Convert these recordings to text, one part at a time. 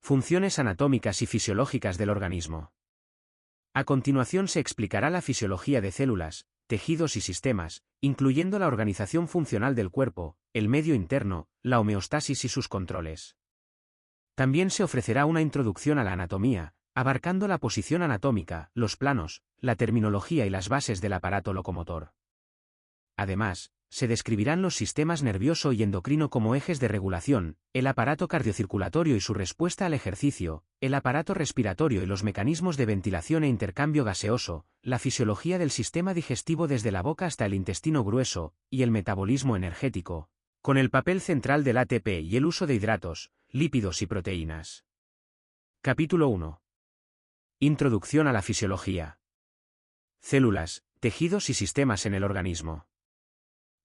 Funciones anatómicas y fisiológicas del organismo. A continuación se explicará la fisiología de células, tejidos y sistemas, incluyendo la organización funcional del cuerpo, el medio interno, la homeostasis y sus controles. También se ofrecerá una introducción a la anatomía, abarcando la posición anatómica, los planos, la terminología y las bases del aparato locomotor. Además, se describirán los sistemas nervioso y endocrino como ejes de regulación, el aparato cardiocirculatorio y su respuesta al ejercicio, el aparato respiratorio y los mecanismos de ventilación e intercambio gaseoso, la fisiología del sistema digestivo desde la boca hasta el intestino grueso, y el metabolismo energético, con el papel central del ATP y el uso de hidratos, lípidos y proteínas. Capítulo 1. Introducción a la fisiología. Células, tejidos y sistemas en el organismo.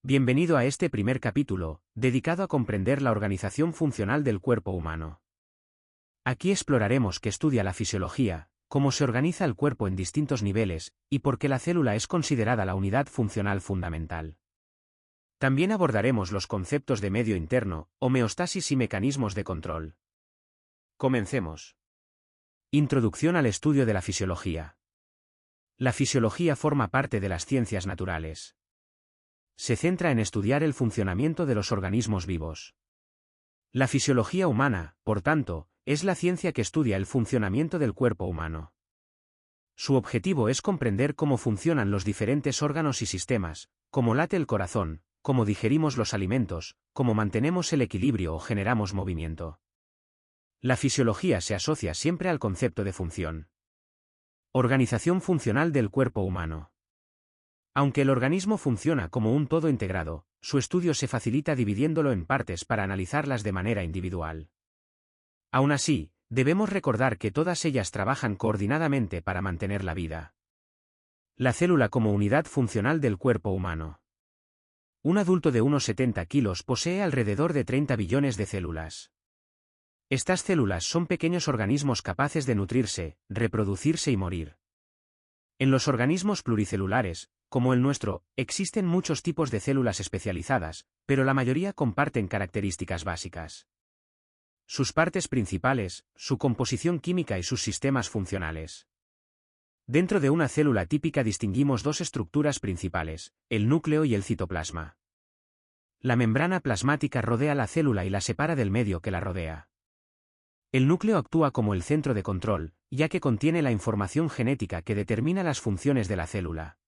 Bienvenido a este primer capítulo, dedicado a comprender la organización funcional del cuerpo humano. Aquí exploraremos qué estudia la fisiología, cómo se organiza el cuerpo en distintos niveles, y por qué la célula es considerada la unidad funcional fundamental. También abordaremos los conceptos de medio interno, homeostasis y mecanismos de control. Comencemos. Introducción al estudio de la fisiología. La fisiología forma parte de las ciencias naturales. Se centra en estudiar el funcionamiento de los organismos vivos. La fisiología humana, por tanto, es la ciencia que estudia el funcionamiento del cuerpo humano. Su objetivo es comprender cómo funcionan los diferentes órganos y sistemas, cómo late el corazón, cómo digerimos los alimentos, cómo mantenemos el equilibrio o generamos movimiento. La fisiología se asocia siempre al concepto de función. Organización funcional del cuerpo humano. Aunque el organismo funciona como un todo integrado, su estudio se facilita dividiéndolo en partes para analizarlas de manera individual. Aún así, debemos recordar que todas ellas trabajan coordinadamente para mantener la vida. La célula como unidad funcional del cuerpo humano. Un adulto de unos 70 kilos posee alrededor de 30 billones de células. Estas células son pequeños organismos capaces de nutrirse, reproducirse y morir. En los organismos pluricelulares, como el nuestro, existen muchos tipos de células especializadas, pero la mayoría comparten características básicas. Sus partes principales, su composición química y sus sistemas funcionales. Dentro de una célula típica distinguimos dos estructuras principales, el núcleo y el citoplasma. La membrana plasmática rodea la célula y la separa del medio que la rodea. El núcleo actúa como el centro de control, ya que contiene la información genética que determina las funciones de la célula.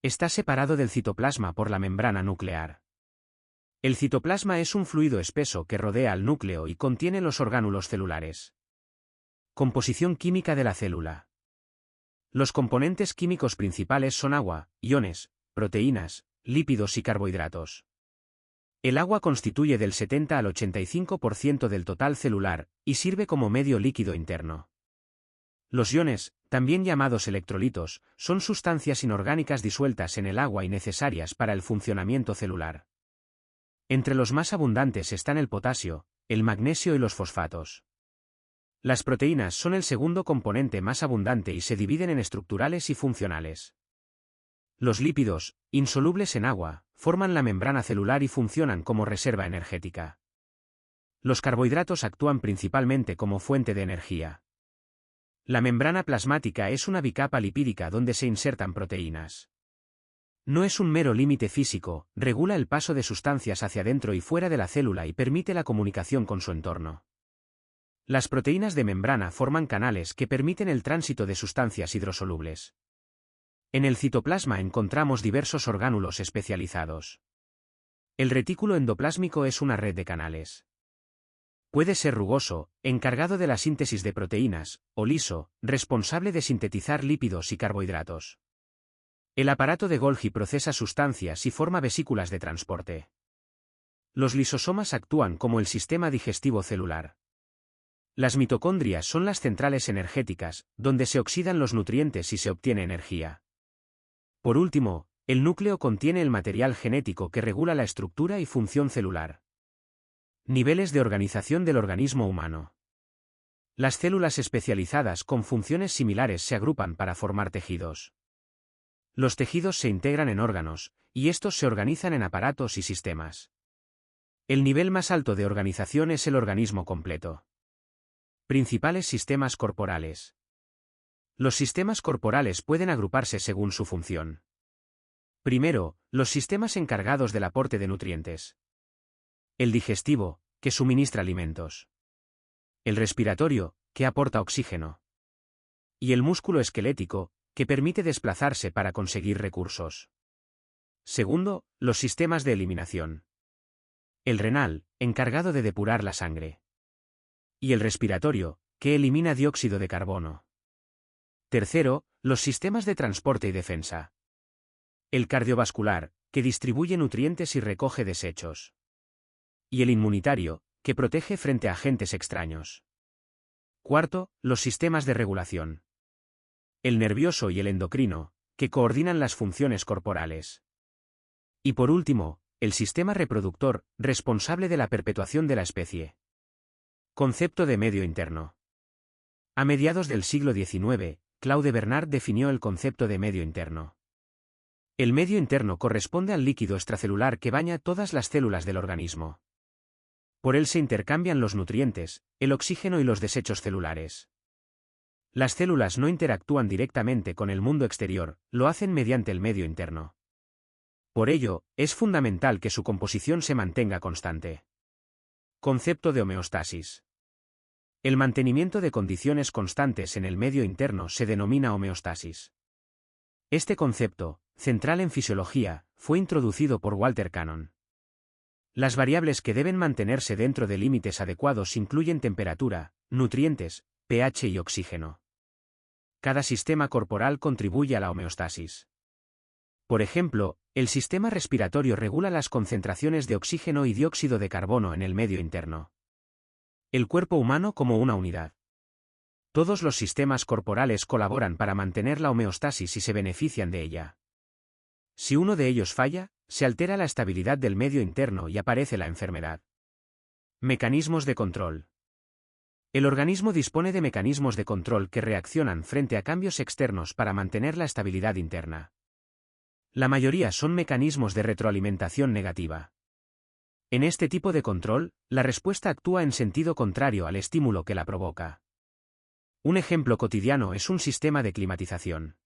Está separado del citoplasma por la membrana nuclear. El citoplasma es un fluido espeso que rodea al núcleo y contiene los orgánulos celulares. Composición química de la célula. Los componentes químicos principales son agua, iones, proteínas, lípidos y carbohidratos. El agua constituye del 70 al 85% del total celular, y sirve como medio líquido interno. Los iones, también llamados electrolitos, son sustancias inorgánicas disueltas en el agua y necesarias para el funcionamiento celular. Entre los más abundantes están el potasio, el magnesio y los fosfatos. Las proteínas son el segundo componente más abundante y se dividen en estructurales y funcionales. Los lípidos, insolubles en agua, forman la membrana celular y funcionan como reserva energética. Los carbohidratos actúan principalmente como fuente de energía. La membrana plasmática es una bicapa lipídica donde se insertan proteínas. No es un mero límite físico, regula el paso de sustancias hacia dentro y fuera de la célula y permite la comunicación con su entorno. Las proteínas de membrana forman canales que permiten el tránsito de sustancias hidrosolubles. En el citoplasma encontramos diversos orgánulos especializados. El retículo endoplásmico es una red de canales. Puede ser rugoso, encargado de la síntesis de proteínas, o liso, responsable de sintetizar lípidos y carbohidratos. El aparato de Golgi procesa sustancias y forma vesículas de transporte. Los lisosomas actúan como el sistema digestivo celular. Las mitocondrias son las centrales energéticas, donde se oxidan los nutrientes y se obtiene energía. Por último, el núcleo contiene el material genético que regula la estructura y función celular. Niveles de organización del organismo humano. Las células especializadas con funciones similares se agrupan para formar tejidos. Los tejidos se integran en órganos, y estos se organizan en aparatos y sistemas. El nivel más alto de organización es el organismo completo. Principales sistemas corporales. Los sistemas corporales pueden agruparse según su función. Primero, los sistemas encargados del aporte de nutrientes. El digestivo, que suministra alimentos. El respiratorio, que aporta oxígeno. Y el músculo esquelético, que permite desplazarse para conseguir recursos. Segundo, los sistemas de eliminación. El renal, encargado de depurar la sangre. Y el respiratorio, que elimina dióxido de carbono. Tercero, los sistemas de transporte y defensa. El cardiovascular, que distribuye nutrientes y recoge desechos. Y el inmunitario, que protege frente a agentes extraños. Cuarto, los sistemas de regulación. El nervioso y el endocrino, que coordinan las funciones corporales. Y por último, el sistema reproductor, responsable de la perpetuación de la especie. Concepto de medio interno. A mediados del siglo XIX, Claude Bernard definió el concepto de medio interno. El medio interno corresponde al líquido extracelular que baña todas las células del organismo. Por él se intercambian los nutrientes, el oxígeno y los desechos celulares. Las células no interactúan directamente con el mundo exterior, lo hacen mediante el medio interno. Por ello, es fundamental que su composición se mantenga constante. Concepto de homeostasis. El mantenimiento de condiciones constantes en el medio interno se denomina homeostasis. Este concepto, central en fisiología, fue introducido por Walter Cannon. Las variables que deben mantenerse dentro de límites adecuados incluyen temperatura, nutrientes, pH y oxígeno. Cada sistema corporal contribuye a la homeostasis. Por ejemplo, el sistema respiratorio regula las concentraciones de oxígeno y dióxido de carbono en el medio interno. El cuerpo humano como una unidad. Todos los sistemas corporales colaboran para mantener la homeostasis y se benefician de ella. Si uno de ellos falla, se altera la estabilidad del medio interno y aparece la enfermedad. Mecanismos de control. El organismo dispone de mecanismos de control que reaccionan frente a cambios externos para mantener la estabilidad interna. La mayoría son mecanismos de retroalimentación negativa. En este tipo de control, la respuesta actúa en sentido contrario al estímulo que la provoca. Un ejemplo cotidiano es un sistema de climatización.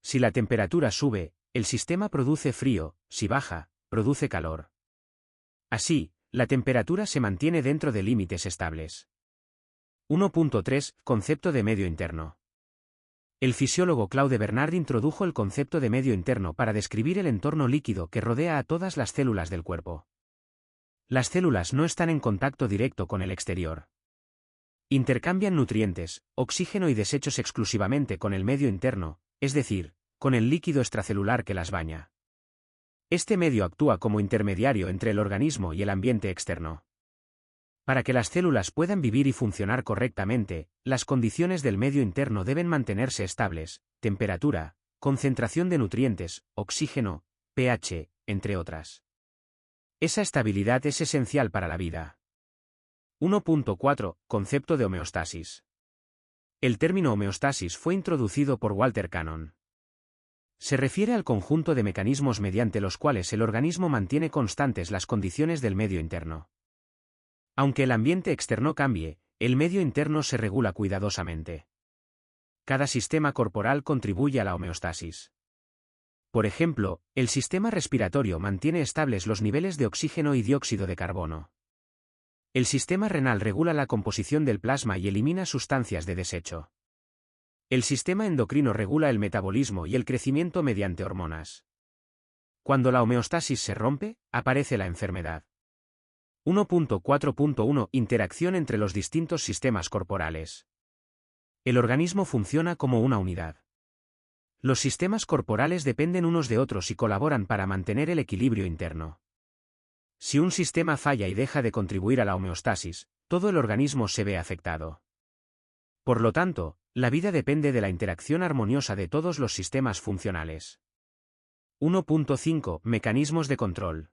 Si la temperatura sube, el sistema produce frío; si baja, produce calor. Así, la temperatura se mantiene dentro de límites estables. 1.3 Concepto de medio interno. El fisiólogo Claude Bernard introdujo el concepto de medio interno para describir el entorno líquido que rodea a todas las células del cuerpo. Las células no están en contacto directo con el exterior. Intercambian nutrientes, oxígeno y desechos exclusivamente con el medio interno, es decir, con el líquido extracelular que las baña. Este medio actúa como intermediario entre el organismo y el ambiente externo. Para que las células puedan vivir y funcionar correctamente, las condiciones del medio interno deben mantenerse estables: temperatura, concentración de nutrientes, oxígeno, pH, entre otras. Esa estabilidad es esencial para la vida. 1.4 Concepto de homeostasis. El término homeostasis fue introducido por Walter Cannon. Se refiere al conjunto de mecanismos mediante los cuales el organismo mantiene constantes las condiciones del medio interno. Aunque el ambiente externo cambie, el medio interno se regula cuidadosamente. Cada sistema corporal contribuye a la homeostasis. Por ejemplo, el sistema respiratorio mantiene estables los niveles de oxígeno y dióxido de carbono. El sistema renal regula la composición del plasma y elimina sustancias de desecho. El sistema endocrino regula el metabolismo y el crecimiento mediante hormonas. Cuando la homeostasis se rompe, aparece la enfermedad. 1.4.1 Interacción entre los distintos sistemas corporales. El organismo funciona como una unidad. Los sistemas corporales dependen unos de otros y colaboran para mantener el equilibrio interno. Si un sistema falla y deja de contribuir a la homeostasis, todo el organismo se ve afectado. Por lo tanto, la vida depende de la interacción armoniosa de todos los sistemas funcionales. 1.5 Mecanismos de control.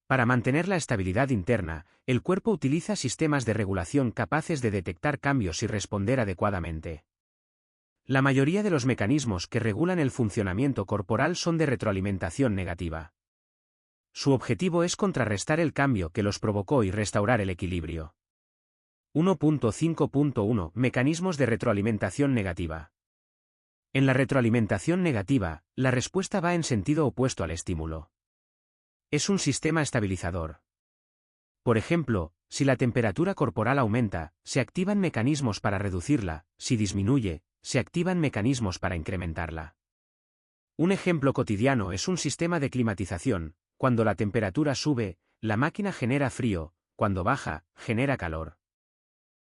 Para mantener la estabilidad interna, el cuerpo utiliza sistemas de regulación capaces de detectar cambios y responder adecuadamente. La mayoría de los mecanismos que regulan el funcionamiento corporal son de retroalimentación negativa. Su objetivo es contrarrestar el cambio que los provocó y restaurar el equilibrio. 1.5.1 Mecanismos de retroalimentación negativa. En la retroalimentación negativa, la respuesta va en sentido opuesto al estímulo. Es un sistema estabilizador. Por ejemplo, si la temperatura corporal aumenta, se activan mecanismos para reducirla; si disminuye, se activan mecanismos para incrementarla. Un ejemplo cotidiano es un sistema de climatización. Cuando la temperatura sube, la máquina genera frío; cuando baja, genera calor.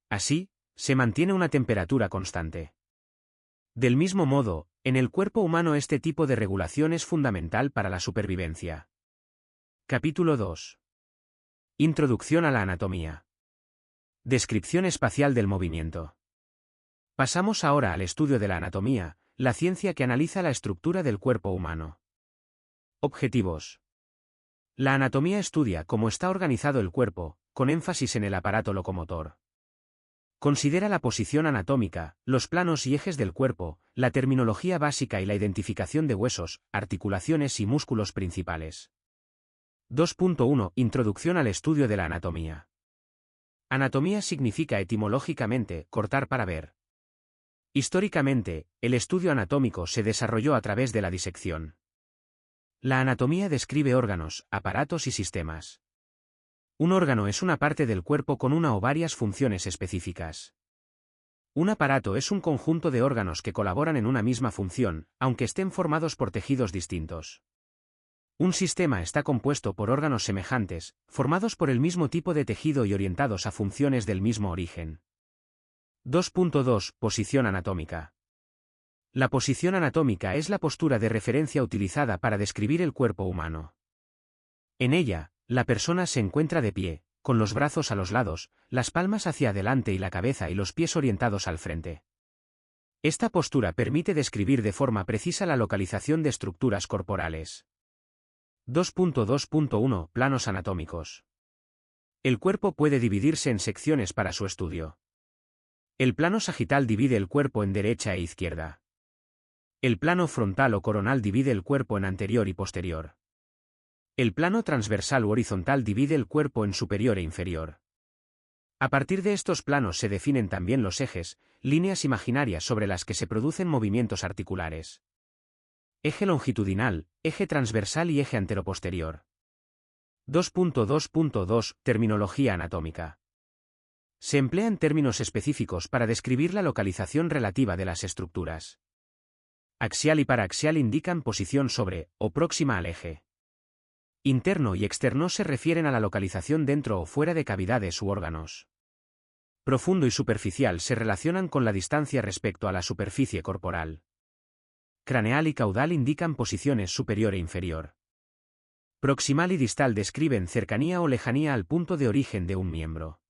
Así, se mantiene una temperatura constante. Del mismo modo, en el cuerpo humano este tipo de regulación es fundamental para la supervivencia. Capítulo 2. Introducción a la anatomía. Descripción espacial del movimiento. Pasamos ahora al estudio de la anatomía, la ciencia que analiza la estructura del cuerpo humano. Objetivos. La anatomía estudia cómo está organizado el cuerpo, con énfasis en el aparato locomotor. Considera la posición anatómica, los planos y ejes del cuerpo, la terminología básica y la identificación de huesos, articulaciones y músculos principales. 2.1 Introducción al estudio de la anatomía. Anatomía significa etimológicamente cortar para ver. Históricamente, el estudio anatómico se desarrolló a través de la disección. La anatomía describe órganos, aparatos y sistemas. Un órgano es una parte del cuerpo con una o varias funciones específicas. Un aparato es un conjunto de órganos que colaboran en una misma función, aunque estén formados por tejidos distintos. Un sistema está compuesto por órganos semejantes, formados por el mismo tipo de tejido y orientados a funciones del mismo origen. 2.2 Posición anatómica. La posición anatómica es la postura de referencia utilizada para describir el cuerpo humano. En ella, la persona se encuentra de pie, con los brazos a los lados, las palmas hacia adelante y la cabeza y los pies orientados al frente. Esta postura permite describir de forma precisa la localización de estructuras corporales. 2.2.1 Planos anatómicos. El cuerpo puede dividirse en secciones para su estudio. El plano sagital divide el cuerpo en derecha e izquierda. El plano frontal o coronal divide el cuerpo en anterior y posterior. El plano transversal u horizontal divide el cuerpo en superior e inferior. A partir de estos planos se definen también los ejes, líneas imaginarias sobre las que se producen movimientos articulares. Eje longitudinal, eje transversal y eje anteroposterior. 2.2.2 Terminología anatómica. Se emplean términos específicos para describir la localización relativa de las estructuras. Axial y paraxial indican posición sobre, o próxima al eje. Interno y externo se refieren a la localización dentro o fuera de cavidades u órganos. Profundo y superficial se relacionan con la distancia respecto a la superficie corporal. Craneal y caudal indican posiciones superior e inferior. Proximal y distal describen cercanía o lejanía al punto de origen de un miembro.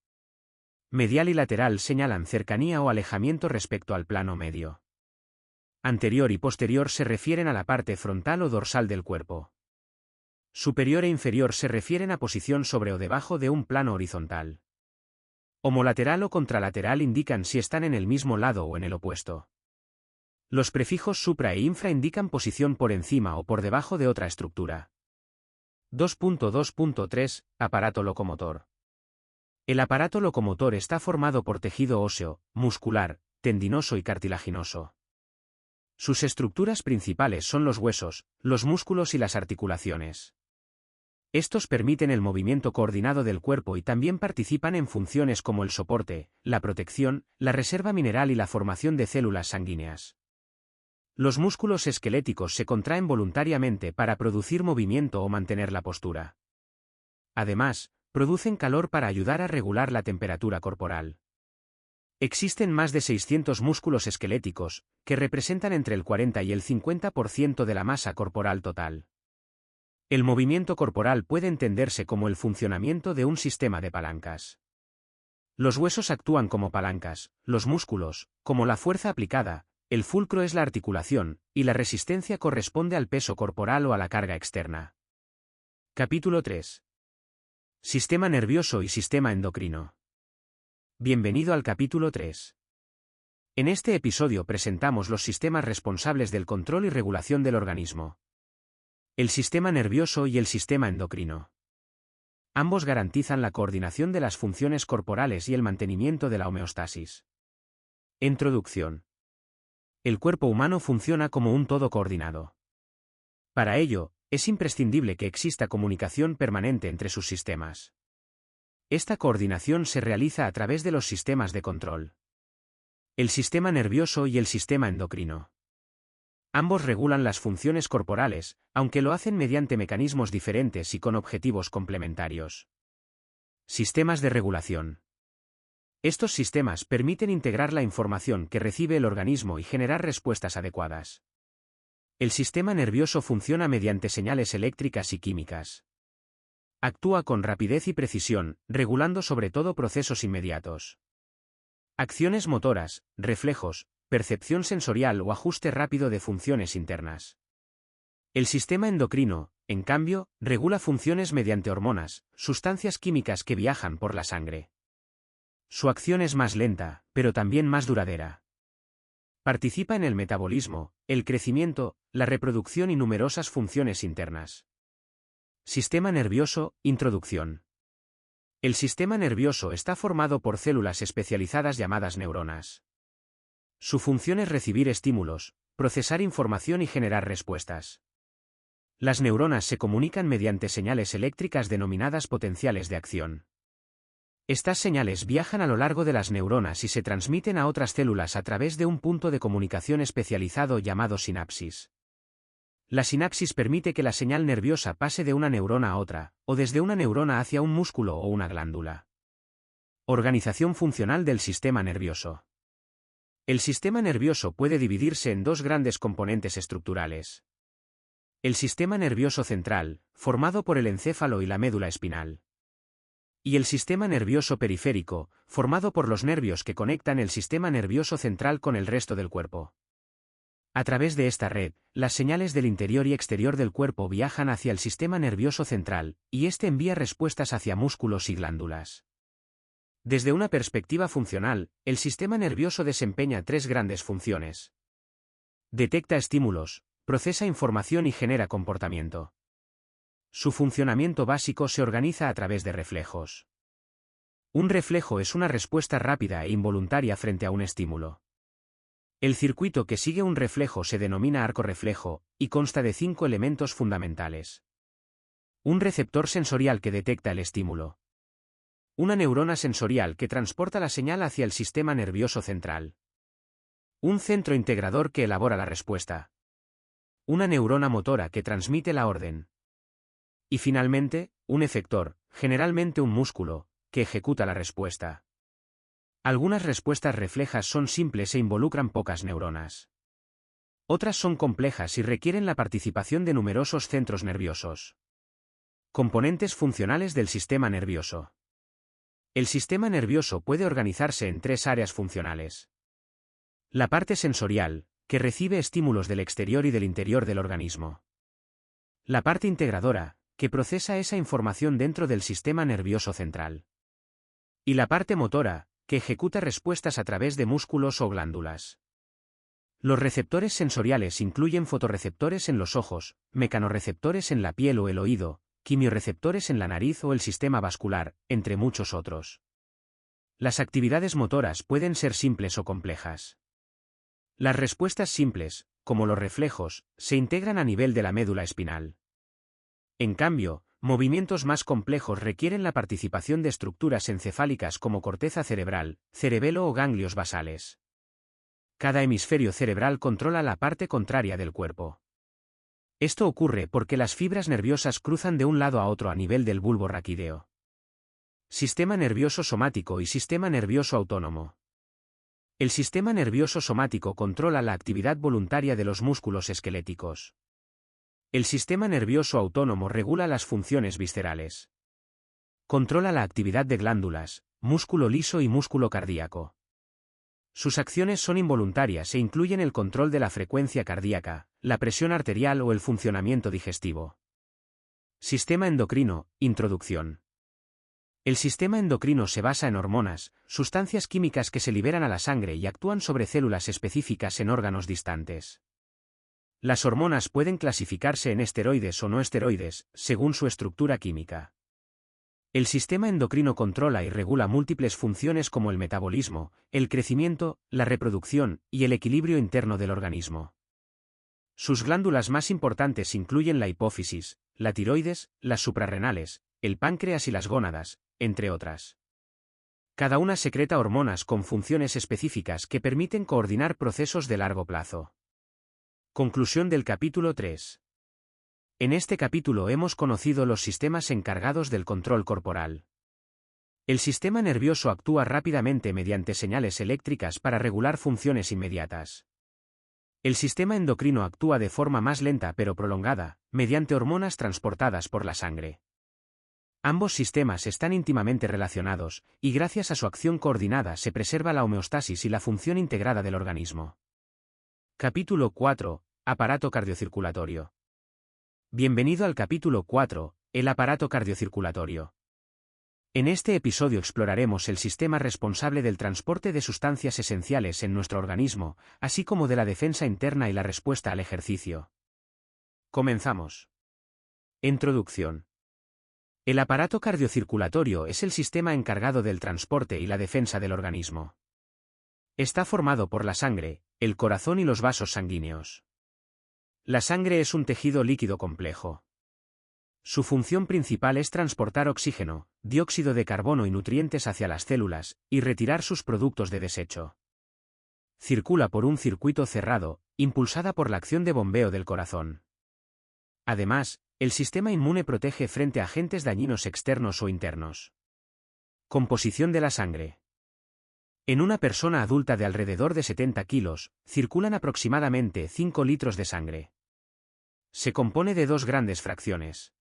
Medial y lateral señalan cercanía o alejamiento respecto al plano medio. Anterior y posterior se refieren a la parte frontal o dorsal del cuerpo. Superior e inferior se refieren a posición sobre o debajo de un plano horizontal. Homolateral o contralateral indican si están en el mismo lado o en el opuesto. Los prefijos supra e infra indican posición por encima o por debajo de otra estructura. 2.2.3 Aparato locomotor. El aparato locomotor está formado por tejido óseo, muscular, tendinoso y cartilaginoso. Sus estructuras principales son los huesos, los músculos y las articulaciones. Estos permiten el movimiento coordinado del cuerpo y también participan en funciones como el soporte, la protección, la reserva mineral y la formación de células sanguíneas. Los músculos esqueléticos se contraen voluntariamente para producir movimiento o mantener la postura. Además, producen calor para ayudar a regular la temperatura corporal. Existen más de 600 músculos esqueléticos, que representan entre el 40 y el 50% de la masa corporal total. El movimiento corporal puede entenderse como el funcionamiento de un sistema de palancas. Los huesos actúan como palancas, los músculos, como la fuerza aplicada, el fulcro es la articulación, y la resistencia corresponde al peso corporal o a la carga externa. Capítulo 3. Sistema nervioso y sistema endocrino. Bienvenido al capítulo 3. En este episodio presentamos los sistemas responsables del control y regulación del organismo. El sistema nervioso y el sistema endocrino. Ambos garantizan la coordinación de las funciones corporales y el mantenimiento de la homeostasis. Introducción. El cuerpo humano funciona como un todo coordinado. Para ello, es imprescindible que exista comunicación permanente entre sus sistemas. Esta coordinación se realiza a través de los sistemas de control. El sistema nervioso y el sistema endocrino. Ambos regulan las funciones corporales, aunque lo hacen mediante mecanismos diferentes y con objetivos complementarios. Sistemas de regulación. Estos sistemas permiten integrar la información que recibe el organismo y generar respuestas adecuadas. El sistema nervioso funciona mediante señales eléctricas y químicas. Actúa con rapidez y precisión, regulando sobre todo procesos inmediatos. Acciones motoras, reflejos, percepción sensorial o ajuste rápido de funciones internas. El sistema endocrino, en cambio, regula funciones mediante hormonas, sustancias químicas que viajan por la sangre. Su acción es más lenta, pero también más duradera. Participa en el metabolismo, el crecimiento, la reproducción y numerosas funciones internas. Sistema nervioso, introducción. El sistema nervioso está formado por células especializadas llamadas neuronas. Su función es recibir estímulos, procesar información y generar respuestas. Las neuronas se comunican mediante señales eléctricas denominadas potenciales de acción. Estas señales viajan a lo largo de las neuronas y se transmiten a otras células a través de un punto de comunicación especializado llamado sinapsis. La sinapsis permite que la señal nerviosa pase de una neurona a otra, o desde una neurona hacia un músculo o una glándula. Organización funcional del sistema nervioso. El sistema nervioso puede dividirse en dos grandes componentes estructurales. El sistema nervioso central, formado por el encéfalo y la médula espinal. Y el sistema nervioso periférico, formado por los nervios que conectan el sistema nervioso central con el resto del cuerpo. A través de esta red, las señales del interior y exterior del cuerpo viajan hacia el sistema nervioso central, y éste envía respuestas hacia músculos y glándulas. Desde una perspectiva funcional, el sistema nervioso desempeña tres grandes funciones. Detecta estímulos, procesa información y genera comportamiento. Su funcionamiento básico se organiza a través de reflejos. Un reflejo es una respuesta rápida e involuntaria frente a un estímulo. El circuito que sigue un reflejo se denomina arco reflejo, y consta de 5 elementos fundamentales. Un receptor sensorial que detecta el estímulo. Una neurona sensorial que transporta la señal hacia el sistema nervioso central. Un centro integrador que elabora la respuesta. Una neurona motora que transmite la orden. Y finalmente, un efector, generalmente un músculo, que ejecuta la respuesta. Algunas respuestas reflejas son simples e involucran pocas neuronas. Otras son complejas y requieren la participación de numerosos centros nerviosos. Componentes funcionales del sistema nervioso. El sistema nervioso puede organizarse en tres áreas funcionales. La parte sensorial, que recibe estímulos del exterior y del interior del organismo. La parte integradora, que procesa esa información dentro del sistema nervioso central. Y la parte motora, que ejecuta respuestas a través de músculos o glándulas. Los receptores sensoriales incluyen fotorreceptores en los ojos, mecanorreceptores en la piel o el oído, quimiorreceptores en la nariz o el sistema vascular, entre muchos otros. Las actividades motoras pueden ser simples o complejas. Las respuestas simples, como los reflejos, se integran a nivel de la médula espinal. En cambio, movimientos más complejos requieren la participación de estructuras encefálicas como corteza cerebral, cerebelo o ganglios basales. Cada hemisferio cerebral controla la parte contraria del cuerpo. Esto ocurre porque las fibras nerviosas cruzan de un lado a otro a nivel del bulbo raquídeo. Sistema nervioso somático y sistema nervioso autónomo. El sistema nervioso somático controla la actividad voluntaria de los músculos esqueléticos. El sistema nervioso autónomo regula las funciones viscerales. Controla la actividad de glándulas, músculo liso y músculo cardíaco. Sus acciones son involuntarias e incluyen el control de la frecuencia cardíaca, la presión arterial o el funcionamiento digestivo. Sistema endocrino, introducción. El sistema endocrino se basa en hormonas, sustancias químicas que se liberan a la sangre y actúan sobre células específicas en órganos distantes. Las hormonas pueden clasificarse en esteroides o no esteroides, según su estructura química. El sistema endocrino controla y regula múltiples funciones como el metabolismo, el crecimiento, la reproducción y el equilibrio interno del organismo. Sus glándulas más importantes incluyen la hipófisis, la tiroides, las suprarrenales, el páncreas y las gónadas, entre otras. Cada una secreta hormonas con funciones específicas que permiten coordinar procesos de largo plazo. Conclusión del capítulo 3. En este capítulo hemos conocido los sistemas encargados del control corporal. El sistema nervioso actúa rápidamente mediante señales eléctricas para regular funciones inmediatas. El sistema endocrino actúa de forma más lenta pero prolongada, mediante hormonas transportadas por la sangre. Ambos sistemas están íntimamente relacionados, y gracias a su acción coordinada se preserva la homeostasis y la función integrada del organismo. Capítulo 4. Aparato cardiocirculatorio. Bienvenido al capítulo 4, el aparato cardiocirculatorio. En este episodio exploraremos el sistema responsable del transporte de sustancias esenciales en nuestro organismo, así como de la defensa interna y la respuesta al ejercicio. Comenzamos. Introducción. El aparato cardiocirculatorio es el sistema encargado del transporte y la defensa del organismo. Está formado por la sangre, el corazón y los vasos sanguíneos. La sangre es un tejido líquido complejo. Su función principal es transportar oxígeno, dióxido de carbono y nutrientes hacia las células, y retirar sus productos de desecho. Circula por un circuito cerrado, impulsada por la acción de bombeo del corazón. Además, el sistema inmune protege frente a agentes dañinos externos o internos. Composición de la sangre. En una persona adulta de alrededor de 70 kilos, circulan aproximadamente 5 litros de sangre. Se compone de dos grandes fracciones.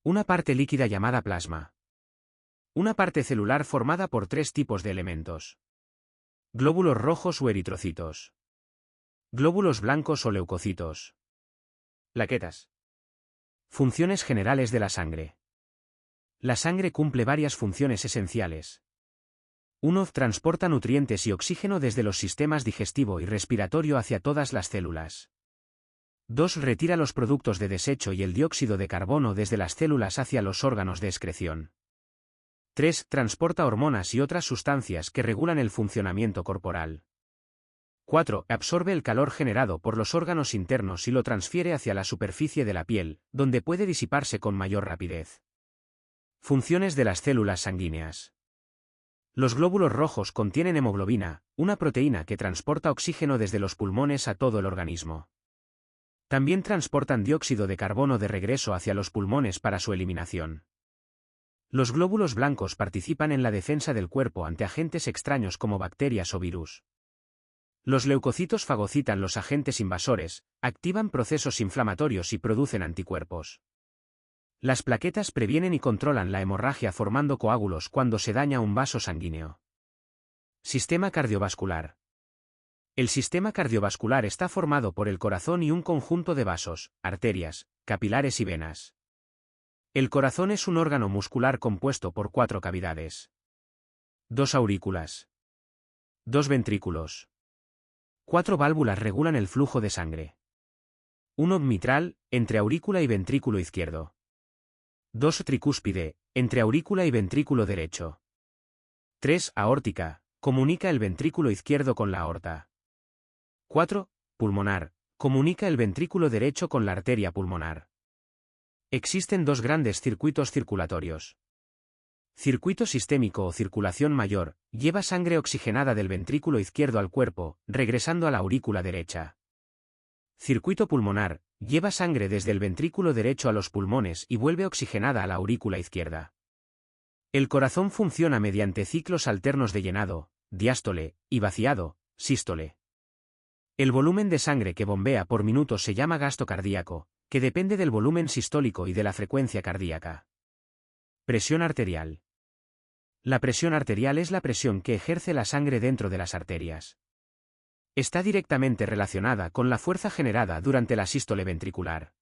Una parte líquida llamada plasma. Una parte celular formada por tres tipos de elementos. Glóbulos rojos o eritrocitos. Glóbulos blancos o leucocitos. Plaquetas. Funciones generales de la sangre. La sangre cumple varias funciones esenciales. 1. Transporta nutrientes y oxígeno desde los sistemas digestivo y respiratorio hacia todas las células. 2. Retira los productos de desecho y el dióxido de carbono desde las células hacia los órganos de excreción. 3. Transporta hormonas y otras sustancias que regulan el funcionamiento corporal. 4. Absorbe el calor generado por los órganos internos y lo transfiere hacia la superficie de la piel, donde puede disiparse con mayor rapidez. Funciones de las células sanguíneas. Los glóbulos rojos contienen hemoglobina, una proteína que transporta oxígeno desde los pulmones a todo el organismo. También transportan dióxido de carbono de regreso hacia los pulmones para su eliminación. Los glóbulos blancos participan en la defensa del cuerpo ante agentes extraños como bacterias o virus. Los leucocitos fagocitan los agentes invasores, activan procesos inflamatorios y producen anticuerpos. Las plaquetas previenen y controlan la hemorragia formando coágulos cuando se daña un vaso sanguíneo. Sistema cardiovascular. El sistema cardiovascular está formado por el corazón y un conjunto de vasos, arterias, capilares y venas. El corazón es un órgano muscular compuesto por 4 cavidades. 2 aurículas. 2 ventrículos. 4 válvulas regulan el flujo de sangre. 1 mitral, entre aurícula y ventrículo izquierdo. 2 tricúspide, entre aurícula y ventrículo derecho. 3 aórtica, comunica el ventrículo izquierdo con la aorta. 4 pulmonar, comunica el ventrículo derecho con la arteria pulmonar. Existen 2 grandes circuitos circulatorios. Circuito sistémico o circulación mayor, lleva sangre oxigenada del ventrículo izquierdo al cuerpo, regresando a la aurícula derecha. Circuito pulmonar, lleva sangre desde el ventrículo derecho a los pulmones y vuelve oxigenada a la aurícula izquierda. El corazón funciona mediante ciclos alternos de llenado, diástole, y vaciado, sístole. El volumen de sangre que bombea por minuto se llama gasto cardíaco, que depende del volumen sistólico y de la frecuencia cardíaca. Presión arterial. La presión arterial es la presión que ejerce la sangre dentro de las arterias. Está directamente relacionada con la fuerza generada durante la sístole ventricular.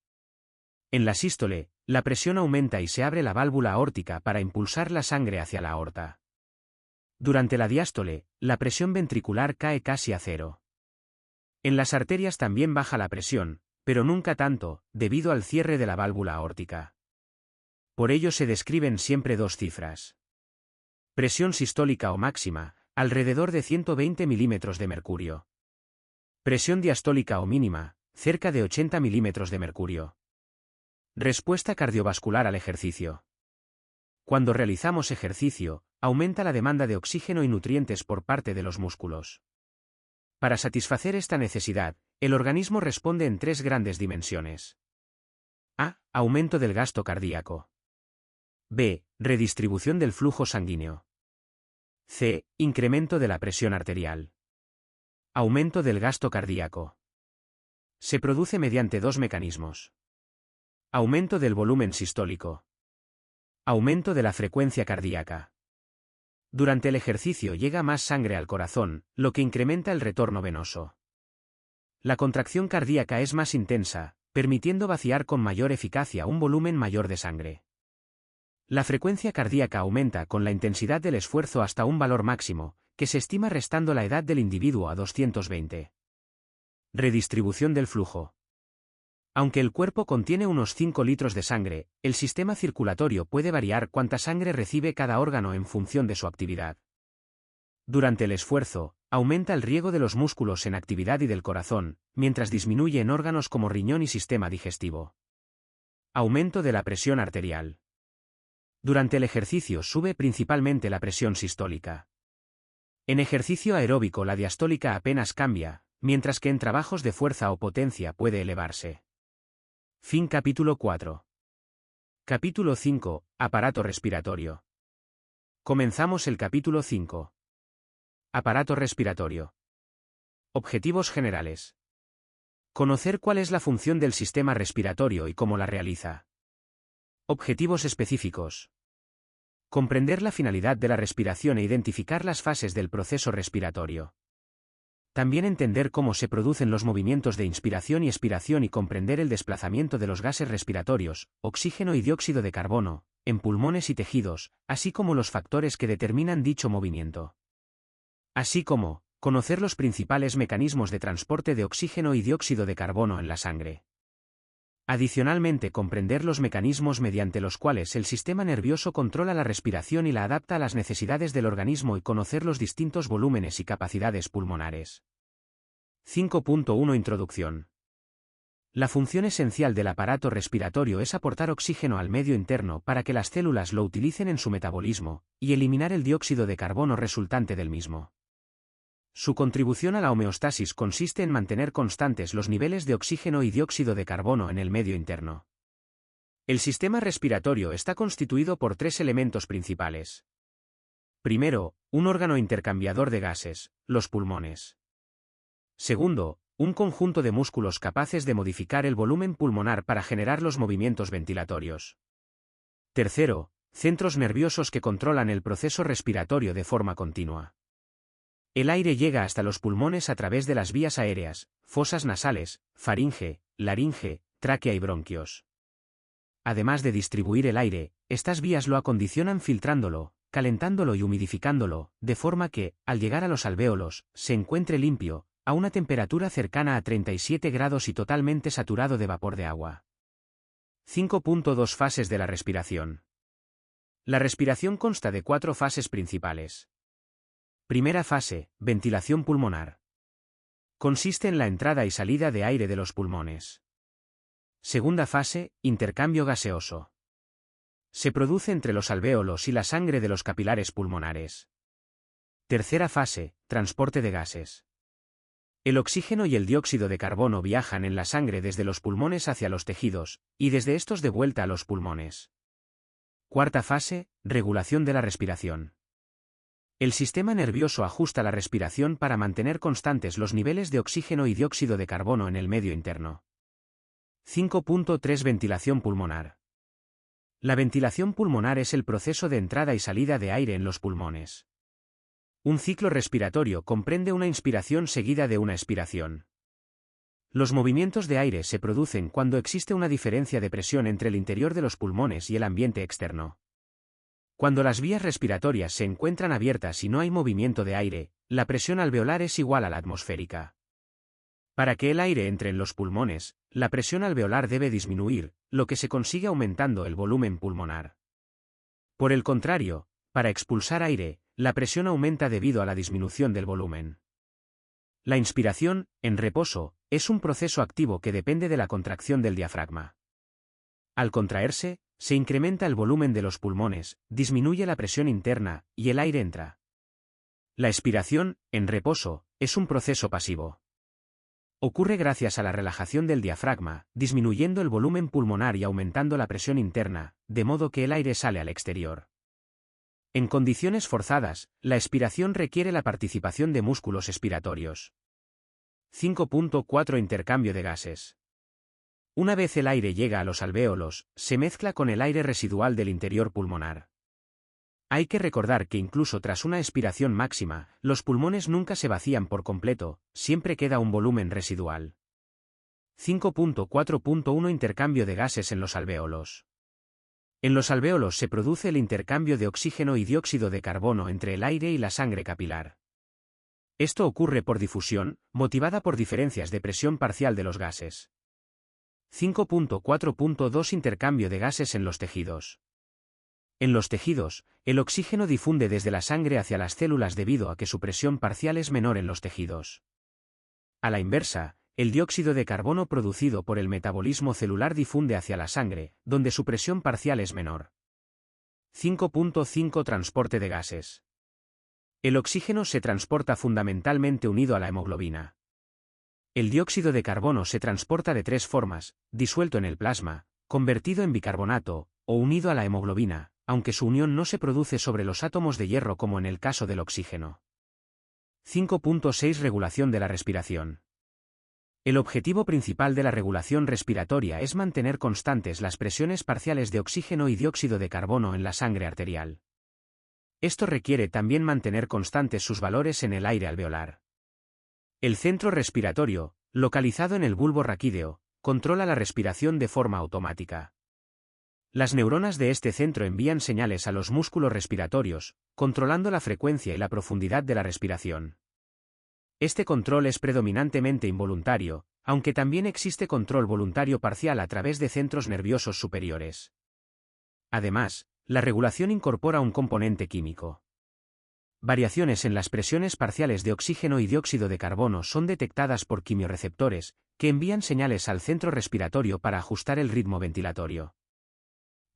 En la sístole, la presión aumenta y se abre la válvula aórtica para impulsar la sangre hacia la aorta. Durante la diástole, la presión ventricular cae casi a cero. En las arterias también baja la presión, pero nunca tanto, debido al cierre de la válvula aórtica. Por ello se describen siempre dos cifras. Presión sistólica o máxima, alrededor de 120 milímetros de mercurio. Presión diastólica o mínima, cerca de 80 milímetros de mercurio. Respuesta cardiovascular al ejercicio. Cuando realizamos ejercicio, aumenta la demanda de oxígeno y nutrientes por parte de los músculos. Para satisfacer esta necesidad, el organismo responde en tres grandes dimensiones. A. Aumento del gasto cardíaco. B. Redistribución del flujo sanguíneo. C. Incremento de la presión arterial. Aumento del gasto cardíaco. Se produce mediante dos mecanismos. Aumento del volumen sistólico. Aumento de la frecuencia cardíaca. Durante el ejercicio llega más sangre al corazón, lo que incrementa el retorno venoso. La contracción cardíaca es más intensa, permitiendo vaciar con mayor eficacia un volumen mayor de sangre. La frecuencia cardíaca aumenta con la intensidad del esfuerzo hasta un valor máximo, que se estima restando la edad del individuo a 220. Redistribución del flujo. Aunque el cuerpo contiene unos 5 litros de sangre, el sistema circulatorio puede variar cuánta sangre recibe cada órgano en función de su actividad. Durante el esfuerzo, aumenta el riego de los músculos en actividad y del corazón, mientras disminuye en órganos como riñón y sistema digestivo. Aumento de la presión arterial. Durante el ejercicio sube principalmente la presión sistólica. En ejercicio aeróbico la diastólica apenas cambia, mientras que en trabajos de fuerza o potencia puede elevarse. Fin capítulo 4. Capítulo 5. Aparato respiratorio. Comenzamos el capítulo 5. Aparato respiratorio. Objetivos generales. Conocer cuál es la función del sistema respiratorio y cómo la realiza. Objetivos específicos. Comprender la finalidad de la respiración e identificar las fases del proceso respiratorio. También entender cómo se producen los movimientos de inspiración y expiración y comprender el desplazamiento de los gases respiratorios, oxígeno y dióxido de carbono, en pulmones y tejidos, así como los factores que determinan dicho movimiento. Así como, conocer los principales mecanismos de transporte de oxígeno y dióxido de carbono en la sangre. Adicionalmente, comprender los mecanismos mediante los cuales el sistema nervioso controla la respiración y la adapta a las necesidades del organismo y conocer los distintos volúmenes y capacidades pulmonares. 5.1 Introducción. La función esencial del aparato respiratorio es aportar oxígeno al medio interno para que las células lo utilicen en su metabolismo, y eliminar el dióxido de carbono resultante del mismo. Su contribución a la homeostasis consiste en mantener constantes los niveles de oxígeno y dióxido de carbono en el medio interno. El sistema respiratorio está constituido por tres elementos principales. Primero, un órgano intercambiador de gases, los pulmones. Segundo, un conjunto de músculos capaces de modificar el volumen pulmonar para generar los movimientos ventilatorios. Tercero, centros nerviosos que controlan el proceso respiratorio de forma continua. El aire llega hasta los pulmones a través de las vías aéreas, fosas nasales, faringe, laringe, tráquea y bronquios. Además de distribuir el aire, estas vías lo acondicionan filtrándolo, calentándolo y humidificándolo, de forma que, al llegar a los alvéolos, se encuentre limpio, a una temperatura cercana a 37 grados y totalmente saturado de vapor de agua. 5.2 Fases de la respiración. La respiración consta de 4 fases principales. Primera fase, ventilación pulmonar. Consiste en la entrada y salida de aire de los pulmones. Segunda fase, intercambio gaseoso. Se produce entre los alvéolos y la sangre de los capilares pulmonares. Tercera fase, transporte de gases. El oxígeno y el dióxido de carbono viajan en la sangre desde los pulmones hacia los tejidos, y desde estos de vuelta a los pulmones. Cuarta fase, regulación de la respiración. El sistema nervioso ajusta la respiración para mantener constantes los niveles de oxígeno y dióxido de carbono en el medio interno. 5.3 Ventilación pulmonar. La ventilación pulmonar es el proceso de entrada y salida de aire en los pulmones. Un ciclo respiratorio comprende una inspiración seguida de una expiración. Los movimientos de aire se producen cuando existe una diferencia de presión entre el interior de los pulmones y el ambiente externo. Cuando las vías respiratorias se encuentran abiertas y no hay movimiento de aire, la presión alveolar es igual a la atmosférica. Para que el aire entre en los pulmones, la presión alveolar debe disminuir, lo que se consigue aumentando el volumen pulmonar. Por el contrario, para expulsar aire, la presión aumenta debido a la disminución del volumen. La inspiración, en reposo, es un proceso activo que depende de la contracción del diafragma. Al contraerse, se incrementa el volumen de los pulmones, disminuye la presión interna, y el aire entra. La expiración, en reposo, es un proceso pasivo. Ocurre gracias a la relajación del diafragma, disminuyendo el volumen pulmonar y aumentando la presión interna, de modo que el aire sale al exterior. En condiciones forzadas, la expiración requiere la participación de músculos expiratorios. 5.4 Intercambio de gases. Una vez el aire llega a los alvéolos, se mezcla con el aire residual del interior pulmonar. Hay que recordar que incluso tras una expiración máxima, los pulmones nunca se vacían por completo, siempre queda un volumen residual. 5.4.1 Intercambio de gases en los alvéolos. En los alvéolos se produce el intercambio de oxígeno y dióxido de carbono entre el aire y la sangre capilar. Esto ocurre por difusión, motivada por diferencias de presión parcial de los gases. 5.4.2 Intercambio de gases en los tejidos. En los tejidos, el oxígeno difunde desde la sangre hacia las células debido a que su presión parcial es menor en los tejidos. A la inversa, el dióxido de carbono producido por el metabolismo celular difunde hacia la sangre, donde su presión parcial es menor. 5.5 Transporte de gases. El oxígeno se transporta fundamentalmente unido a la hemoglobina. El dióxido de carbono se transporta de tres formas: disuelto en el plasma, convertido en bicarbonato, o unido a la hemoglobina, aunque su unión no se produce sobre los átomos de hierro como en el caso del oxígeno. 5.6 Regulación de la respiración. El objetivo principal de la regulación respiratoria es mantener constantes las presiones parciales de oxígeno y dióxido de carbono en la sangre arterial. Esto requiere también mantener constantes sus valores en el aire alveolar. El centro respiratorio, localizado en el bulbo raquídeo, controla la respiración de forma automática. Las neuronas de este centro envían señales a los músculos respiratorios, controlando la frecuencia y la profundidad de la respiración. Este control es predominantemente involuntario, aunque también existe control voluntario parcial a través de centros nerviosos superiores. Además, la regulación incorpora un componente químico. Variaciones en las presiones parciales de oxígeno y dióxido de carbono son detectadas por quimiorreceptores, que envían señales al centro respiratorio para ajustar el ritmo ventilatorio.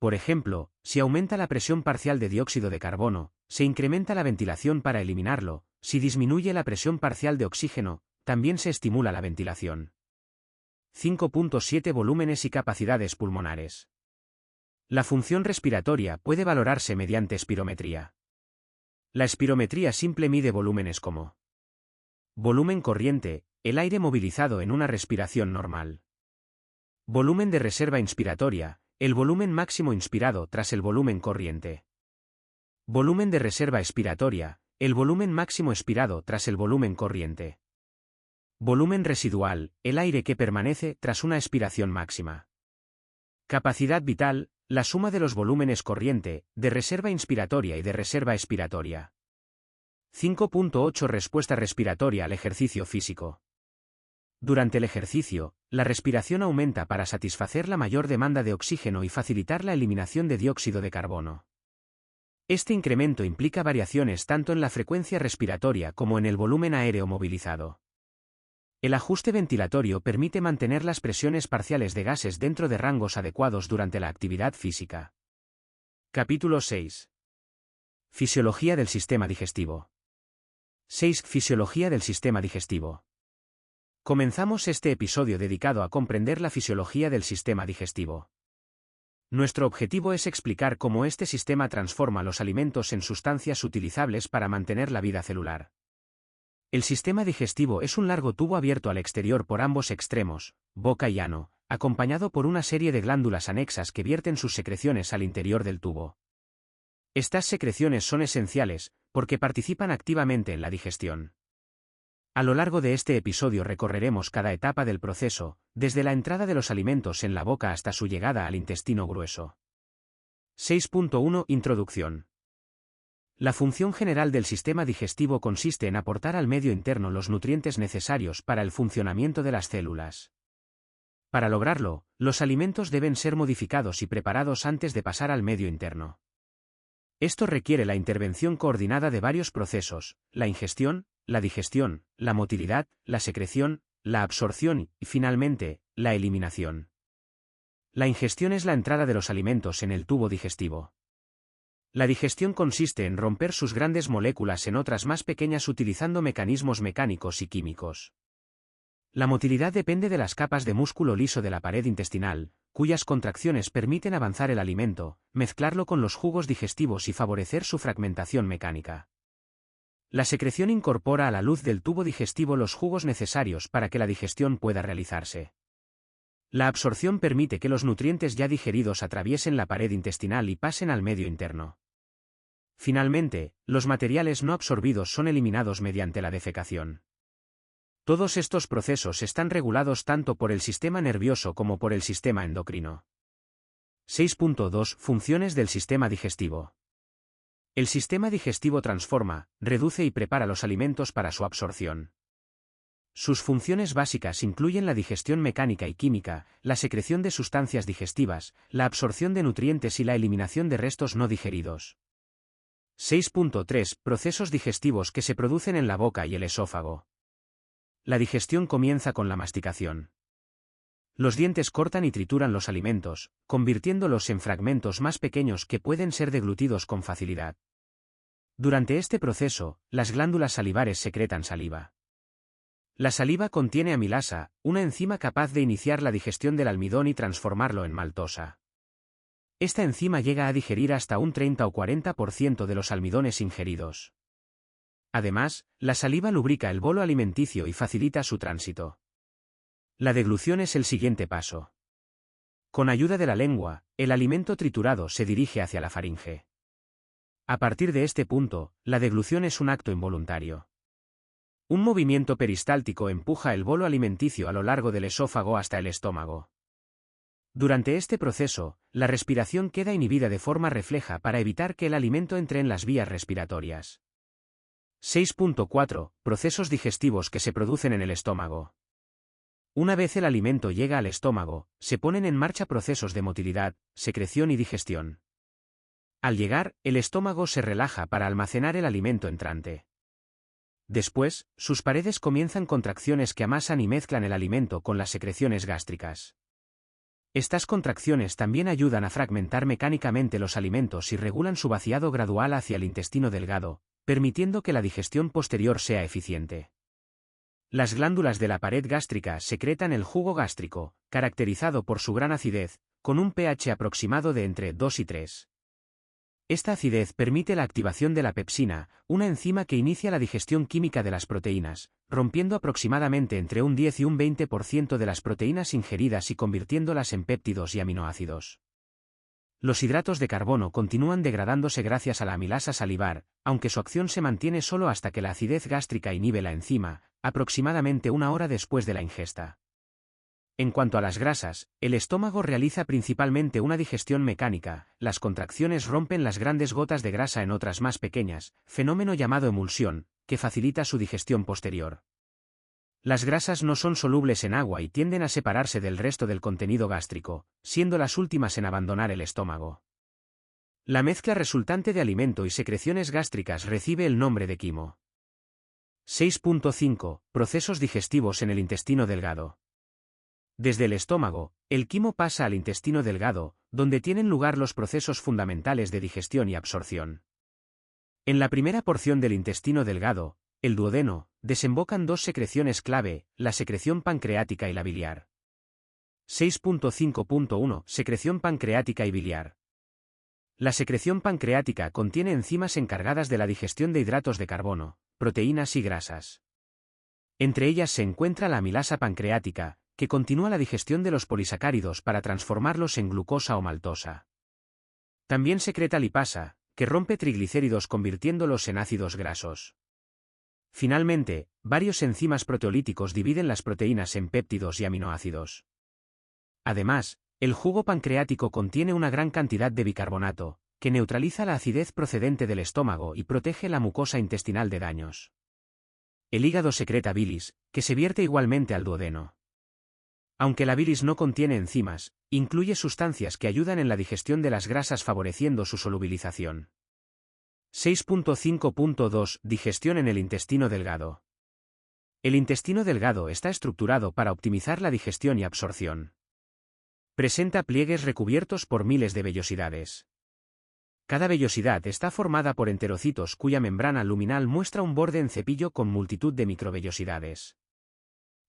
Por ejemplo, si aumenta la presión parcial de dióxido de carbono, se incrementa la ventilación para eliminarlo; si disminuye la presión parcial de oxígeno, también se estimula la ventilación. 5.7 Volúmenes y capacidades pulmonares. La función respiratoria puede valorarse mediante espirometría. La espirometría simple mide volúmenes como: volumen corriente, el aire movilizado en una respiración normal; volumen de reserva inspiratoria, el volumen máximo inspirado tras el volumen corriente; volumen de reserva expiratoria, el volumen máximo expirado tras el volumen corriente; volumen residual, el aire que permanece tras una expiración máxima. Capacidad vital, la suma de los volúmenes corriente, de reserva inspiratoria y de reserva expiratoria. 5.8 Respuesta respiratoria al ejercicio físico. Durante el ejercicio, la respiración aumenta para satisfacer la mayor demanda de oxígeno y facilitar la eliminación de dióxido de carbono. Este incremento implica variaciones tanto en la frecuencia respiratoria como en el volumen aéreo movilizado. El ajuste ventilatorio permite mantener las presiones parciales de gases dentro de rangos adecuados durante la actividad física. Capítulo 6. Fisiología del sistema digestivo. 6. Fisiología del sistema digestivo. Comenzamos este episodio dedicado a comprender la fisiología del sistema digestivo. Nuestro objetivo es explicar cómo este sistema transforma los alimentos en sustancias utilizables para mantener la vida celular. El sistema digestivo es un largo tubo abierto al exterior por ambos extremos, boca y ano, acompañado por una serie de glándulas anexas que vierten sus secreciones al interior del tubo. Estas secreciones son esenciales, porque participan activamente en la digestión. A lo largo de este episodio recorreremos cada etapa del proceso, desde la entrada de los alimentos en la boca hasta su llegada al intestino grueso. 6.1 Introducción. La función general del sistema digestivo consiste en aportar al medio interno los nutrientes necesarios para el funcionamiento de las células. Para lograrlo, los alimentos deben ser modificados y preparados antes de pasar al medio interno. Esto requiere la intervención coordinada de varios procesos: la ingestión, la digestión, la motilidad, la secreción, la absorción y, finalmente, la eliminación. La ingestión es la entrada de los alimentos en el tubo digestivo. La digestión consiste en romper sus grandes moléculas en otras más pequeñas utilizando mecanismos mecánicos y químicos. La motilidad depende de las capas de músculo liso de la pared intestinal, cuyas contracciones permiten avanzar el alimento, mezclarlo con los jugos digestivos y favorecer su fragmentación mecánica. La secreción incorpora a la luz del tubo digestivo los jugos necesarios para que la digestión pueda realizarse. La absorción permite que los nutrientes ya digeridos atraviesen la pared intestinal y pasen al medio interno. Finalmente, los materiales no absorbidos son eliminados mediante la defecación. Todos estos procesos están regulados tanto por el sistema nervioso como por el sistema endocrino. 6.2 Funciones del sistema digestivo. El sistema digestivo transforma, reduce y prepara los alimentos para su absorción. Sus funciones básicas incluyen la digestión mecánica y química, la secreción de sustancias digestivas, la absorción de nutrientes y la eliminación de restos no digeridos. 6.3 Procesos digestivos que se producen en la boca y el esófago. La digestión comienza con la masticación. Los dientes cortan y trituran los alimentos, convirtiéndolos en fragmentos más pequeños que pueden ser deglutidos con facilidad. Durante este proceso, las glándulas salivares secretan saliva. La saliva contiene amilasa, una enzima capaz de iniciar la digestión del almidón y transformarlo en maltosa. Esta enzima llega a digerir hasta un 30 o 40% de los almidones ingeridos. Además, la saliva lubrica el bolo alimenticio y facilita su tránsito. La deglución es el siguiente paso. Con ayuda de la lengua, el alimento triturado se dirige hacia la faringe. A partir de este punto, la deglución es un acto involuntario. Un movimiento peristáltico empuja el bolo alimenticio a lo largo del esófago hasta el estómago. Durante este proceso, la respiración queda inhibida de forma refleja para evitar que el alimento entre en las vías respiratorias. 6.4 Procesos digestivos que se producen en el estómago. Una vez el alimento llega al estómago, se ponen en marcha procesos de motilidad, secreción y digestión. Al llegar, el estómago se relaja para almacenar el alimento entrante. Después, sus paredes comienzan contracciones que amasan y mezclan el alimento con las secreciones gástricas. Estas contracciones también ayudan a fragmentar mecánicamente los alimentos y regulan su vaciado gradual hacia el intestino delgado, permitiendo que la digestión posterior sea eficiente. Las glándulas de la pared gástrica secretan el jugo gástrico, caracterizado por su gran acidez, con un pH aproximado de entre 2 y 3. Esta acidez permite la activación de la pepsina, una enzima que inicia la digestión química de las proteínas, rompiendo aproximadamente entre un 10 y un 20% de las proteínas ingeridas y convirtiéndolas en péptidos y aminoácidos. Los hidratos de carbono continúan degradándose gracias a la amilasa salivar, aunque su acción se mantiene solo hasta que la acidez gástrica inhibe la enzima, aproximadamente una hora después de la ingesta. En cuanto a las grasas, el estómago realiza principalmente una digestión mecánica, las contracciones rompen las grandes gotas de grasa en otras más pequeñas, fenómeno llamado emulsión, que facilita su digestión posterior. Las grasas no son solubles en agua y tienden a separarse del resto del contenido gástrico, siendo las últimas en abandonar el estómago. La mezcla resultante de alimento y secreciones gástricas recibe el nombre de quimo. 6.5 Procesos digestivos en el intestino delgado. Desde el estómago, el quimo pasa al intestino delgado, donde tienen lugar los procesos fundamentales de digestión y absorción. En la primera porción del intestino delgado, el duodeno, desembocan dos secreciones clave, la secreción pancreática y la biliar. 6.5.1 Secreción pancreática y biliar. La secreción pancreática contiene enzimas encargadas de la digestión de hidratos de carbono, proteínas y grasas. Entre ellas se encuentra la amilasa pancreática, que continúa la digestión de los polisacáridos para transformarlos en glucosa o maltosa. También secreta lipasa, que rompe triglicéridos convirtiéndolos en ácidos grasos. Finalmente, varios enzimas proteolíticos dividen las proteínas en péptidos y aminoácidos. Además, el jugo pancreático contiene una gran cantidad de bicarbonato, que neutraliza la acidez procedente del estómago y protege la mucosa intestinal de daños. El hígado secreta bilis, que se vierte igualmente al duodeno. Aunque la bilis no contiene enzimas, incluye sustancias que ayudan en la digestión de las grasas favoreciendo su solubilización. 6.5.2 Digestión en el intestino delgado. El intestino delgado está estructurado para optimizar la digestión y absorción. Presenta pliegues recubiertos por miles de vellosidades. Cada vellosidad está formada por enterocitos cuya membrana luminal muestra un borde en cepillo con multitud de microvellosidades.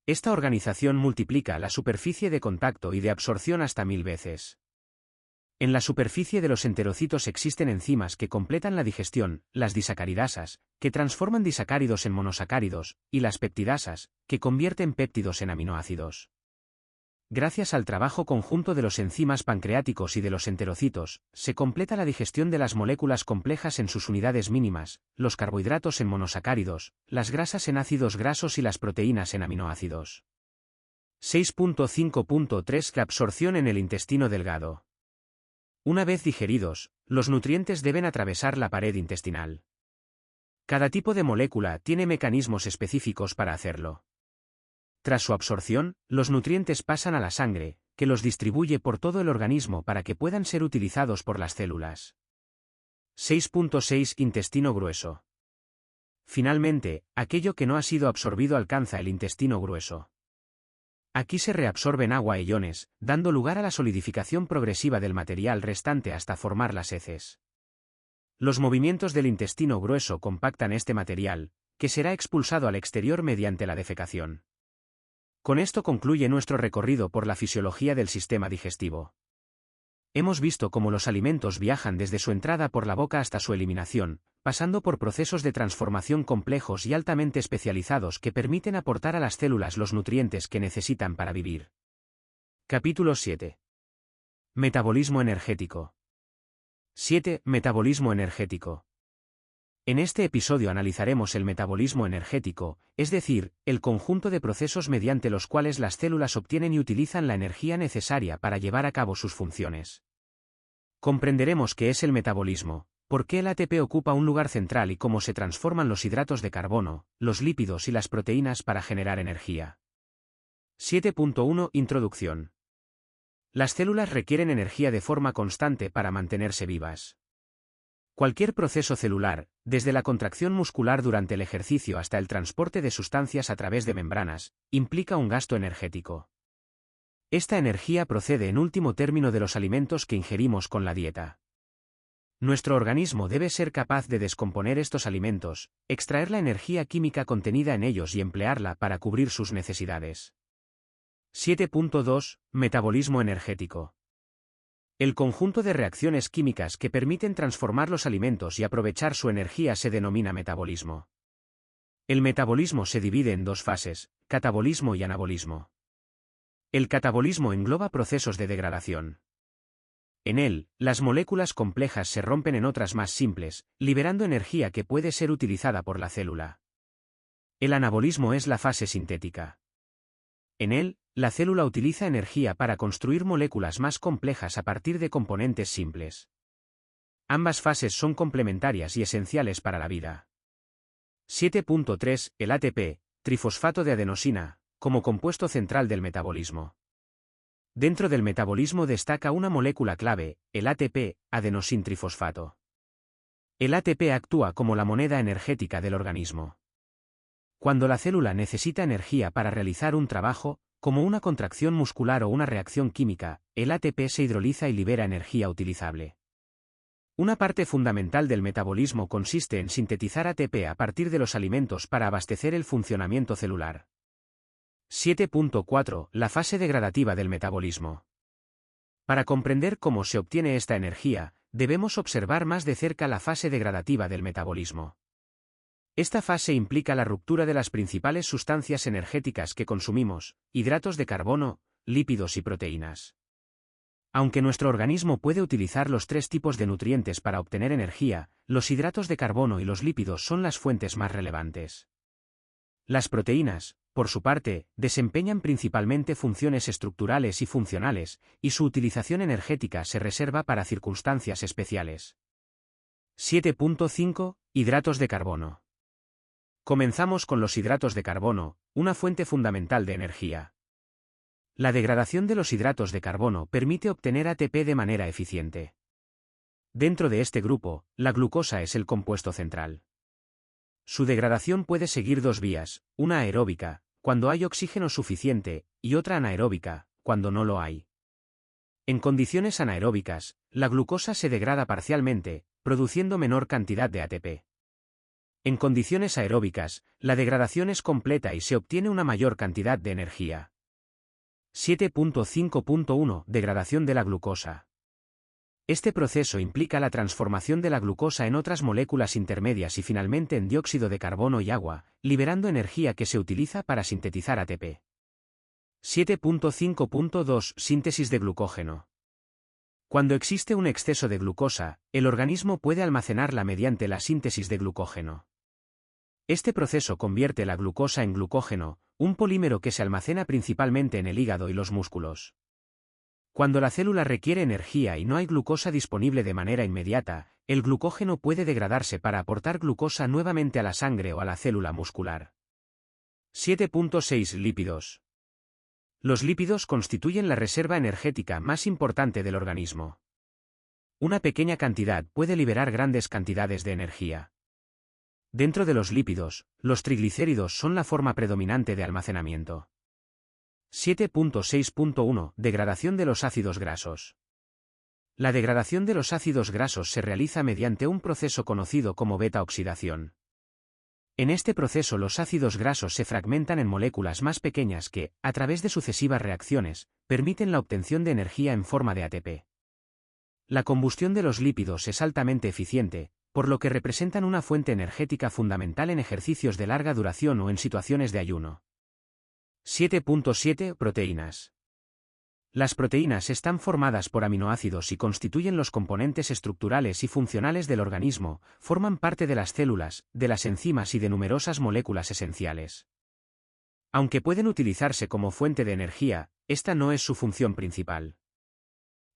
Esta organización multiplica la superficie de contacto y de absorción hasta 1000 veces. En la superficie de los enterocitos existen enzimas que completan la digestión, las disacaridasas, que transforman disacáridos en monosacáridos, y las peptidasas, que convierten péptidos en aminoácidos. Gracias al trabajo conjunto de los enzimas pancreáticos y de los enterocitos, se completa la digestión de las moléculas complejas en sus unidades mínimas, los carbohidratos en monosacáridos, las grasas en ácidos grasos y las proteínas en aminoácidos. 6.5.3 La absorción en el intestino delgado. Una vez digeridos, los nutrientes deben atravesar la pared intestinal. Cada tipo de molécula tiene mecanismos específicos para hacerlo. Tras su absorción, los nutrientes pasan a la sangre, que los distribuye por todo el organismo para que puedan ser utilizados por las células. 6.6 Intestino grueso. Finalmente, aquello que no ha sido absorbido alcanza el intestino grueso. Aquí se reabsorben agua e iones, dando lugar a la solidificación progresiva del material restante hasta formar las heces. Los movimientos del intestino grueso compactan este material, que será expulsado al exterior mediante la defecación. Con esto concluye nuestro recorrido por la fisiología del sistema digestivo. Hemos visto cómo los alimentos viajan desde su entrada por la boca hasta su eliminación, pasando por procesos de transformación complejos y altamente especializados que permiten aportar a las células los nutrientes que necesitan para vivir. Capítulo 7. Metabolismo energético. 7. Metabolismo energético. En este episodio analizaremos el metabolismo energético, es decir, el conjunto de procesos mediante los cuales las células obtienen y utilizan la energía necesaria para llevar a cabo sus funciones. Comprenderemos qué es el metabolismo, por qué el ATP ocupa un lugar central y cómo se transforman los hidratos de carbono, los lípidos y las proteínas para generar energía. 7.1 Introducción. Las células requieren energía de forma constante para mantenerse vivas. Cualquier proceso celular, desde la contracción muscular durante el ejercicio hasta el transporte de sustancias a través de membranas, implica un gasto energético. Esta energía procede en último término de los alimentos que ingerimos con la dieta. Nuestro organismo debe ser capaz de descomponer estos alimentos, extraer la energía química contenida en ellos y emplearla para cubrir sus necesidades. 7.2 Metabolismo energético. El conjunto de reacciones químicas que permiten transformar los alimentos y aprovechar su energía se denomina metabolismo. El metabolismo se divide en dos fases, catabolismo y anabolismo. El catabolismo engloba procesos de degradación. En él, las moléculas complejas se rompen en otras más simples, liberando energía que puede ser utilizada por la célula. El anabolismo es la fase sintética. En él, la célula utiliza energía para construir moléculas más complejas a partir de componentes simples. Ambas fases son complementarias y esenciales para la vida. 7.3 El ATP, trifosfato de adenosina, como compuesto central del metabolismo. Dentro del metabolismo destaca una molécula clave, el ATP, adenosintrifosfato. El ATP actúa como la moneda energética del organismo. Cuando la célula necesita energía para realizar un trabajo, como una contracción muscular o una reacción química, el ATP se hidroliza y libera energía utilizable. Una parte fundamental del metabolismo consiste en sintetizar ATP a partir de los alimentos para abastecer el funcionamiento celular. 7.4 La fase degradativa del metabolismo. Para comprender cómo se obtiene esta energía, debemos observar más de cerca la fase degradativa del metabolismo. Esta fase implica la ruptura de las principales sustancias energéticas que consumimos, hidratos de carbono, lípidos y proteínas. Aunque nuestro organismo puede utilizar los tres tipos de nutrientes para obtener energía, los hidratos de carbono y los lípidos son las fuentes más relevantes. Las proteínas, por su parte, desempeñan principalmente funciones estructurales y funcionales, y su utilización energética se reserva para circunstancias especiales. 7.5. Hidratos de carbono. Comenzamos con los hidratos de carbono, una fuente fundamental de energía. La degradación de los hidratos de carbono permite obtener ATP de manera eficiente. Dentro de este grupo, la glucosa es el compuesto central. Su degradación puede seguir dos vías, una aeróbica, cuando hay oxígeno suficiente, y otra anaeróbica, cuando no lo hay. En condiciones anaeróbicas, la glucosa se degrada parcialmente, produciendo menor cantidad de ATP. En condiciones aeróbicas, la degradación es completa y se obtiene una mayor cantidad de energía. 7.5.1. Degradación de la glucosa. Este proceso implica la transformación de la glucosa en otras moléculas intermedias y finalmente en dióxido de carbono y agua, liberando energía que se utiliza para sintetizar ATP. 7.5.2. Síntesis de glucógeno. Cuando existe un exceso de glucosa, el organismo puede almacenarla mediante la síntesis de glucógeno. Este proceso convierte la glucosa en glucógeno, un polímero que se almacena principalmente en el hígado y los músculos. Cuando la célula requiere energía y no hay glucosa disponible de manera inmediata, el glucógeno puede degradarse para aportar glucosa nuevamente a la sangre o a la célula muscular. 7.6. Lípidos. Los lípidos constituyen la reserva energética más importante del organismo. Una pequeña cantidad puede liberar grandes cantidades de energía. Dentro de los lípidos, los triglicéridos son la forma predominante de almacenamiento. 7.6.1. Degradación de los ácidos grasos. La degradación de los ácidos grasos se realiza mediante un proceso conocido como beta-oxidación. En este proceso los ácidos grasos se fragmentan en moléculas más pequeñas que, a través de sucesivas reacciones, permiten la obtención de energía en forma de ATP. La combustión de los lípidos es altamente eficiente, por lo que representan una fuente energética fundamental en ejercicios de larga duración o en situaciones de ayuno. 7.7. Proteínas. Las proteínas están formadas por aminoácidos y constituyen los componentes estructurales y funcionales del organismo, forman parte de las células, de las enzimas y de numerosas moléculas esenciales. Aunque pueden utilizarse como fuente de energía, esta no es su función principal.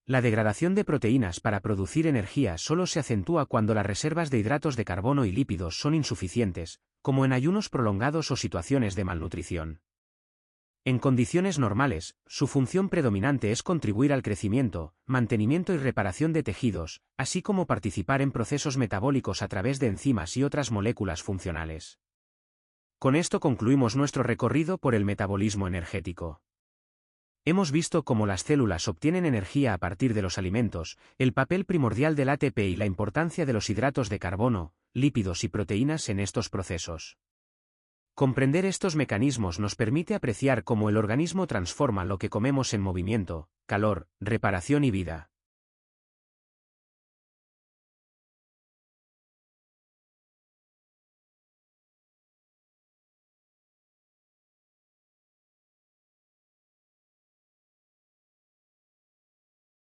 La degradación de proteínas para producir energía solo se acentúa cuando las reservas de hidratos de carbono y lípidos son insuficientes, como en ayunos prolongados o situaciones de malnutrición. En condiciones normales, su función predominante es contribuir al crecimiento, mantenimiento y reparación de tejidos, así como participar en procesos metabólicos a través de enzimas y otras moléculas funcionales. Con esto concluimos nuestro recorrido por el metabolismo energético. Hemos visto cómo las células obtienen energía a partir de los alimentos, el papel primordial del ATP y la importancia de los hidratos de carbono, lípidos y proteínas en estos procesos. Comprender estos mecanismos nos permite apreciar cómo el organismo transforma lo que comemos en movimiento, calor, reparación y vida.